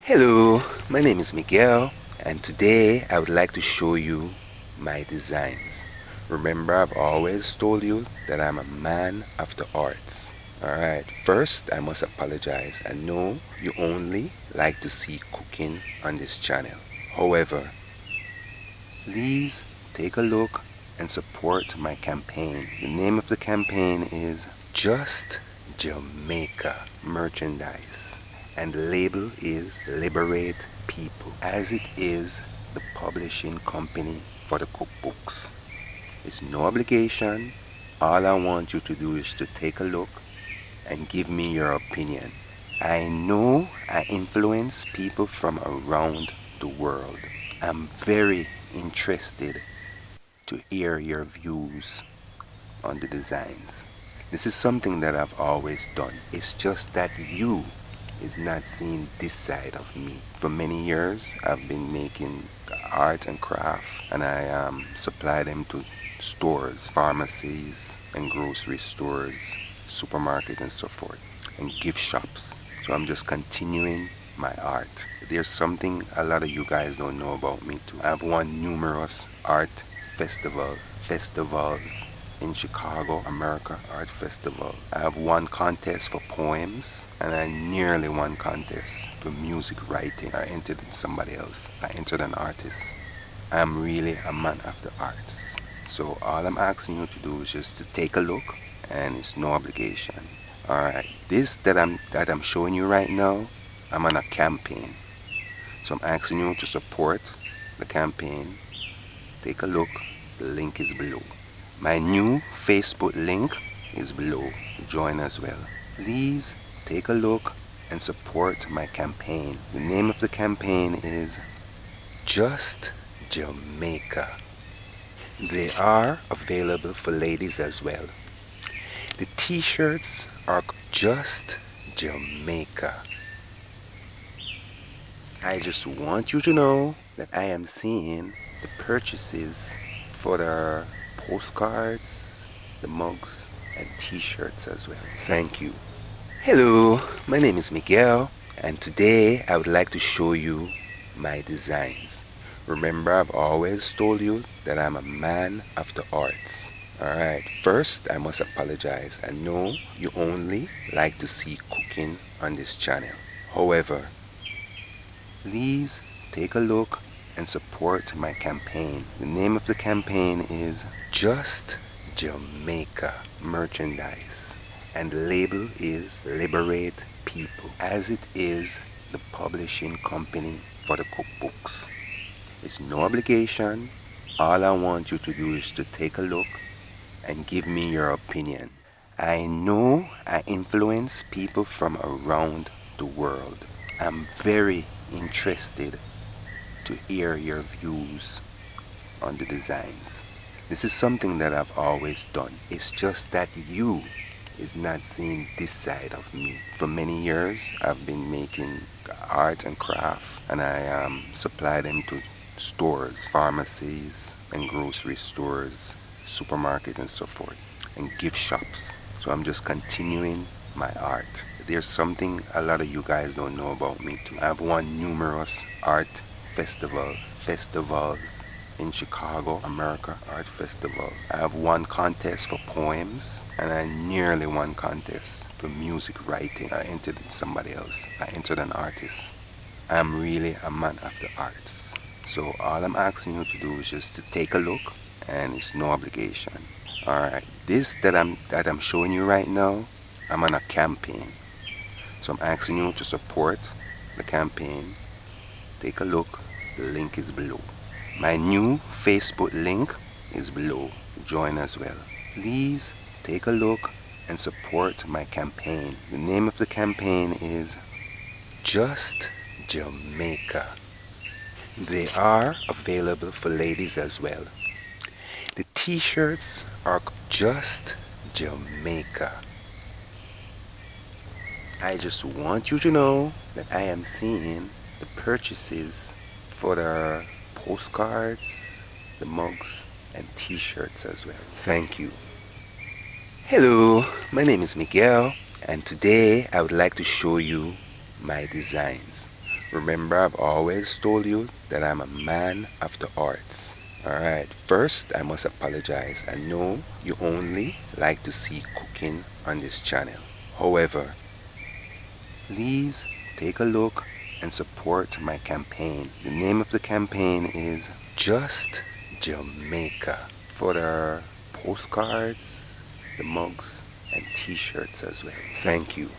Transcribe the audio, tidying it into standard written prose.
Hello, my name is Miguel, and today I would like to show you my designs. Remember, I've always told you that I'm a man of the arts. Alright, first I must apologize. I know you only like to see cooking on this channel. However, please take a look and support my campaign. The name of the campaign is Just Jamaica Merchandise, and the label is Liberate People, as it is the publishing company for the cookbooks. It's no obligation. All I want you to do is to take a look and give me your opinion. I know I influence people from around the world. I'm very interested to hear your views on the designs. This is something that I've always done. It's just that you is not seeing this side of me. For many years, I've been making art and craft, and I supply them to stores, pharmacies, and grocery stores, supermarket, and so forth, and gift shops. So I'm just continuing my art. There's something a lot of you guys don't know about me too. I've won numerous art festivals in Chicago, America Art Festival. I have won contests for poems, and I nearly won contests for music writing. I entered somebody else. I entered an artist. I'm really a man of the arts. So all I'm asking you to do is just to take a look, and it's no obligation. Alright, this that I'm showing you right now, I'm on a campaign. So I'm asking you to support the campaign. Take a look. The link is below. My new Facebook link is below. Join as well. Please take a look and support my campaign. The name of the campaign is Just Jamaica. They are available for ladies as well. The t-shirts are Just Jamaica. I just want you to know that I am seeing the purchases for the postcards, the mugs, and t-shirts as well. Thank you. Hello, my name is Miguel, and today I would like to show you my designs. Remember, I've always told you that I'm a man of the arts. Alright, first I must apologize. I know you only like to see cooking on this channel. However, please take a look and support my campaign. The name of the campaign is Just Jamaica Merchandise, and the label is Liberate People, as it is the publishing company for the cookbooks. It's no obligation. All I want you to do is to take a look and give me your opinion. I know I influence people from around the world. I'm very interested to hear your views on the designs. This is something that I've always done. It's just that you is not seeing this side of me. For many years, I've been making art and craft, and I supply them to stores, pharmacies, and grocery stores, supermarket, and so forth, and gift shops. So I'm just continuing my art. There's something a lot of you guys don't know about me too. I've won numerous art festivals in Chicago, America Art Festival. I have won contests for poems, and I nearly won contests for music writing. I entered somebody else. I entered an artist. I'm really a man of the arts. So all I'm asking you to do is just to take a look, and it's no obligation. Alright, this that I'm showing you right now, I'm on a campaign. So I'm asking you to support the campaign. Take a look. The link is below. My new Facebook link is below. Join as well. Please take a look and support my campaign. The name of the campaign is Just Jamaica. They are available for ladies as well. The t-shirts are Just Jamaica. I just want you to know that I am seeing the purchases for the postcards, the mugs, and t-shirts as well. Thank you. Hello, my name is Miguel, and today I would like to show you my designs. Remember, I've always told you that I'm a man of the arts. Alright, first I must apologize. I know you only like to see cooking on this channel. However, please take a look and support my campaign. The name of the campaign is Just Jamaica, for the postcards, the mugs, and t-shirts as well. Thank you.